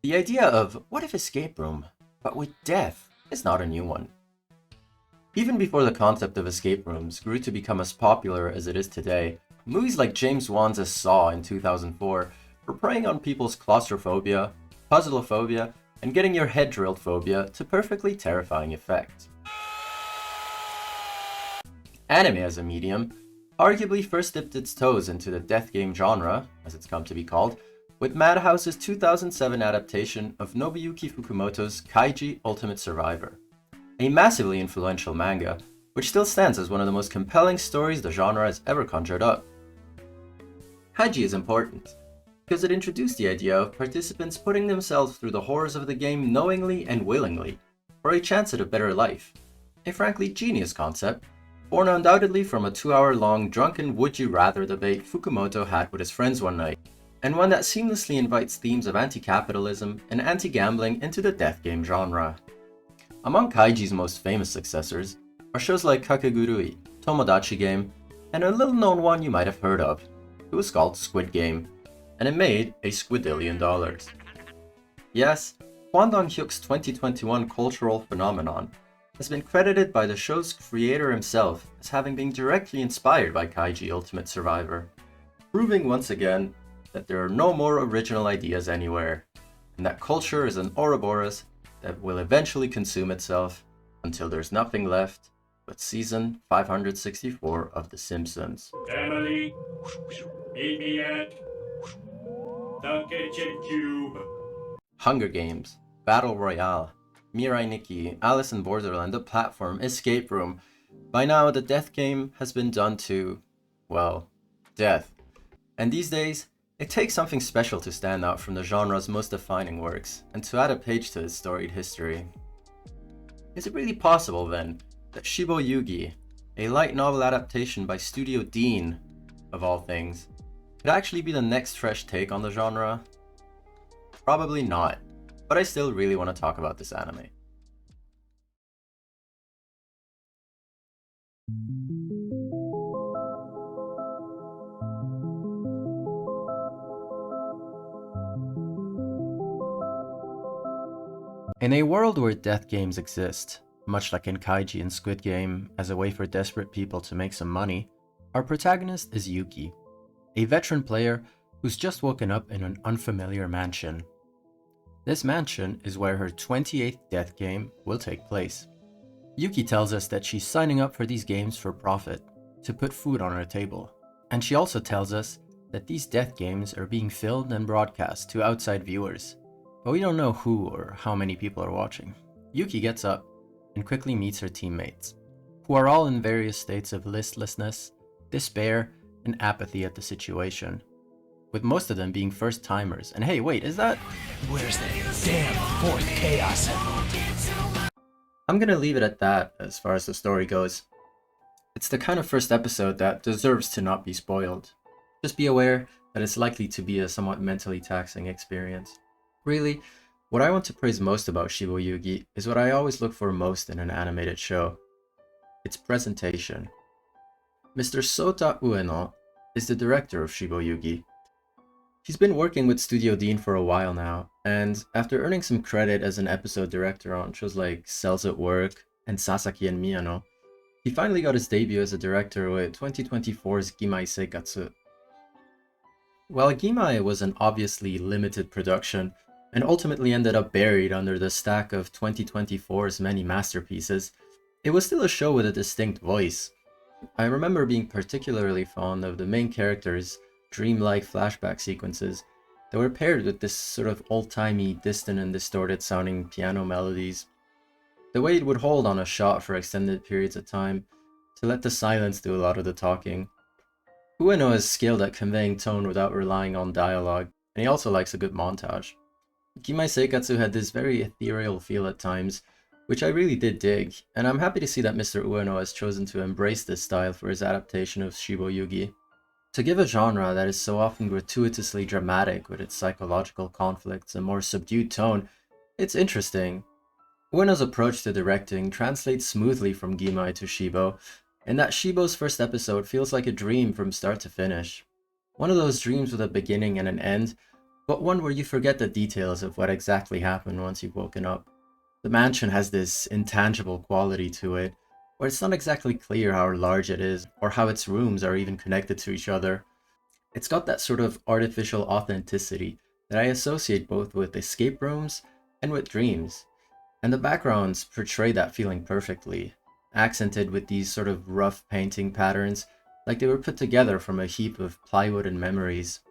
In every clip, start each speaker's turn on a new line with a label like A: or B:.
A: The idea of what if escape room, but with death, is not a new one. Even before the concept of escape rooms grew to become as popular as it is today, movies like James Wan's Saw in 2004 were preying on people's claustrophobia, puzzleophobia, and getting your head drilled phobia to perfectly terrifying effect. Anime as a medium arguably first dipped its toes into the death game genre, as it's come to be called, with Madhouse's 2007 adaptation of Nobuyuki Fukumoto's Kaiji Ultimate Survivor, a massively influential manga, which still stands as one of the most compelling stories the genre has ever conjured up. Kaiji is important, because it introduced the idea of participants putting themselves through the horrors of the game knowingly and willingly, for a chance at a better life. A frankly genius concept, born undoubtedly from a 2-hour-long drunken would-you-rather debate Fukumoto had with his friends one night, and one that seamlessly invites themes of anti-capitalism and anti-gambling into the death game genre. Among Kaiji's most famous successors are shows like Kakegurui, Tomodachi Game, and a little-known one you might have heard of. It was called Squid Game, and it made a squidillion dollars. Yes, Hwang Dong-hyuk's 2021 cultural phenomenon has been credited by the show's creator himself as having been directly inspired by Kaiji Ultimate Survivor, proving once again that there are no more original ideas anywhere, and that culture is an Ouroboros that will eventually consume itself until there's nothing left but season 564 of The Simpsons.
B: Emily, meet me at the kitchen cube.
A: Hunger Games, Battle Royale, Mirai Nikki, Alice in Borderland, The Platform, Escape Room. By now, the death game has been done to, well, death. And these days, it takes something special to stand out from the genre's most defining works, and to add a page to its storied history. Is it really possible, then, that Shibou Yuugi, a light novel adaptation by Studio Dean, of all things, could actually be the next fresh take on the genre? Probably not, but I still really want to talk about this anime. In a world where death games exist, much like in Kaiji and Squid Game, as a way for desperate people to make some money, our protagonist is Yuki, a veteran player who's just woken up in an unfamiliar mansion. This mansion is where her 28th death game will take place. Yuki tells us that she's signing up for these games for profit, to put food on her table, and she also tells us that these death games are being filmed and broadcast to outside viewers, but we don't know who or how many people are watching. Yuki gets up and quickly meets her teammates, who are all in various states of listlessness, despair, and apathy at the situation, with most of them being first-timers. And hey, wait, is that...
C: Where's the damn fourth Chaos Emerald?
A: I'm gonna leave it at that as far as the story goes. It's the kind of first episode that deserves to not be spoiled. Just be aware that it's likely to be a somewhat mentally taxing experience. Really, what I want to praise most about Shibou Yuugi is what I always look for most in an animated show. Its presentation. Mr. Sota Ueno is the director of Shibou Yuugi. He's been working with Studio Dean for a while now, and after earning some credit as an episode director on shows like Cells at Work and Sasaki and Miyano, he finally got his debut as a director with 2024's Gimai Seikatsu. While Gimai was an obviously limited production, and ultimately ended up buried under the stack of 2024's many masterpieces, it was still a show with a distinct voice. I remember being particularly fond of the main character's dreamlike flashback sequences that were paired with this sort of old-timey, distant and distorted sounding piano melodies. The way it would hold on a shot for extended periods of time to let the silence do a lot of the talking. Ueno is skilled at conveying tone without relying on dialogue, and he also likes a good montage. Gimai Seikatsu had this very ethereal feel at times, which I really did dig, and I'm happy to see that Mr. Ueno has chosen to embrace this style for his adaptation of Shibou Yuugi. To give a genre that is so often gratuitously dramatic with its psychological conflicts and more subdued tone, it's interesting. Ueno's approach to directing translates smoothly from Gimai to Shibou, and that Shibou's first episode feels like a dream from start to finish. One of those dreams with a beginning and an end, but one where you forget the details of what exactly happened once you've woken up. The mansion has this intangible quality to it, where it's not exactly clear how large it is, or how its rooms are even connected to each other. It's got that sort of artificial authenticity that I associate both with escape rooms and with dreams. And the backgrounds portray that feeling perfectly, accented with these sort of rough painting patterns, like they were put together from a heap of plywood and memories.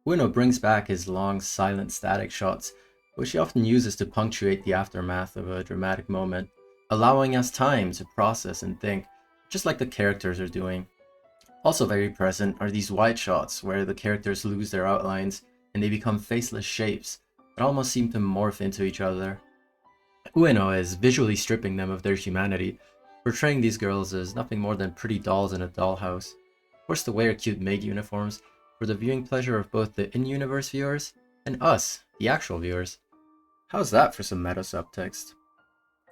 A: Ueno brings back his long, silent static shots, which he often uses to punctuate the aftermath of a dramatic moment, allowing us time to process and think, just like the characters are doing. Also very present are these wide shots where the characters lose their outlines and they become faceless shapes that almost seem to morph into each other. Ueno is visually stripping them of their humanity, portraying these girls as nothing more than pretty dolls in a dollhouse, forced to wear cute maid uniforms for the viewing pleasure of both the in-universe viewers and us, the actual viewers. How's that for some meta subtext?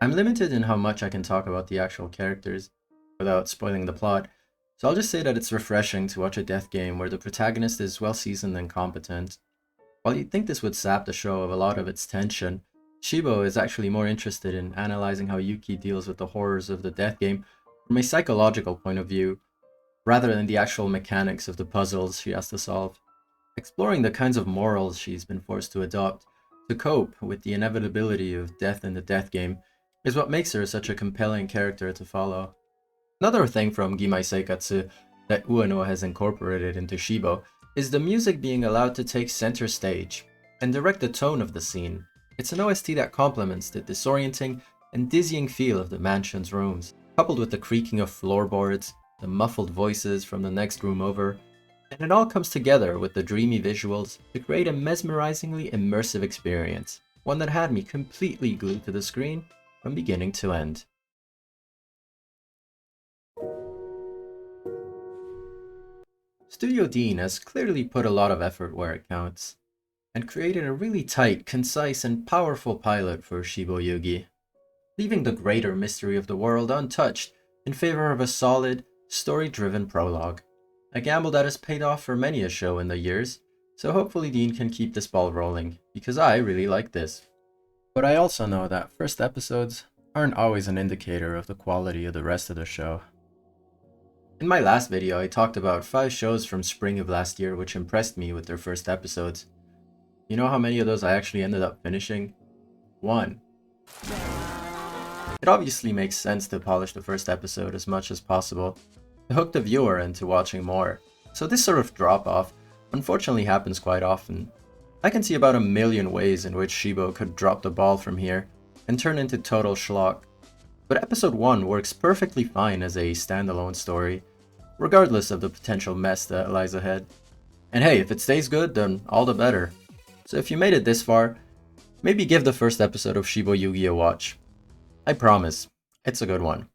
A: I'm limited in how much I can talk about the actual characters without spoiling the plot, so I'll just say that it's refreshing to watch a death game where the protagonist is well seasoned and competent. While you'd think this would sap the show of a lot of its tension, Shibou is actually more interested in analyzing how Yuki deals with the horrors of the death game from a psychological point of view, rather than the actual mechanics of the puzzles she has to solve. Exploring the kinds of morals she's been forced to adopt to cope with the inevitability of death in the death game is what makes her such a compelling character to follow. Another thing from Gimai Seikatsu that Ueno has incorporated into Shibou is the music being allowed to take center stage and direct the tone of the scene. It's an OST that complements the disorienting and dizzying feel of the mansion's rooms, coupled with the creaking of floorboards, the muffled voices from the next room over, and it all comes together with the dreamy visuals to create a mesmerizingly immersive experience, one that had me completely glued to the screen from beginning to end. Studio Dean has clearly put a lot of effort where it counts, and created a really tight, concise, and powerful pilot for Shibou Yuugi, leaving the greater mystery of the world untouched in favor of a solid, story-driven prologue. A gamble that has paid off for many a show in the years, so hopefully Dean can keep this ball rolling, because I really like this. But I also know that first episodes aren't always an indicator of the quality of the rest of the show. In my last video, I talked about 5 shows from spring of last year which impressed me with their first episodes. You know how many of those I actually ended up finishing? 1. It obviously makes sense to polish the first episode as much as possible, to hook the viewer into watching more. So this sort of drop-off unfortunately happens quite often. I can see about a million ways in which Shibou could drop the ball from here and turn into total schlock. But episode 1 works perfectly fine as a standalone story, regardless of the potential mess that lies ahead. And hey, if it stays good, then all the better. So if you made it this far, maybe give the first episode of Shibou Yuugi a watch. I promise, it's a good one.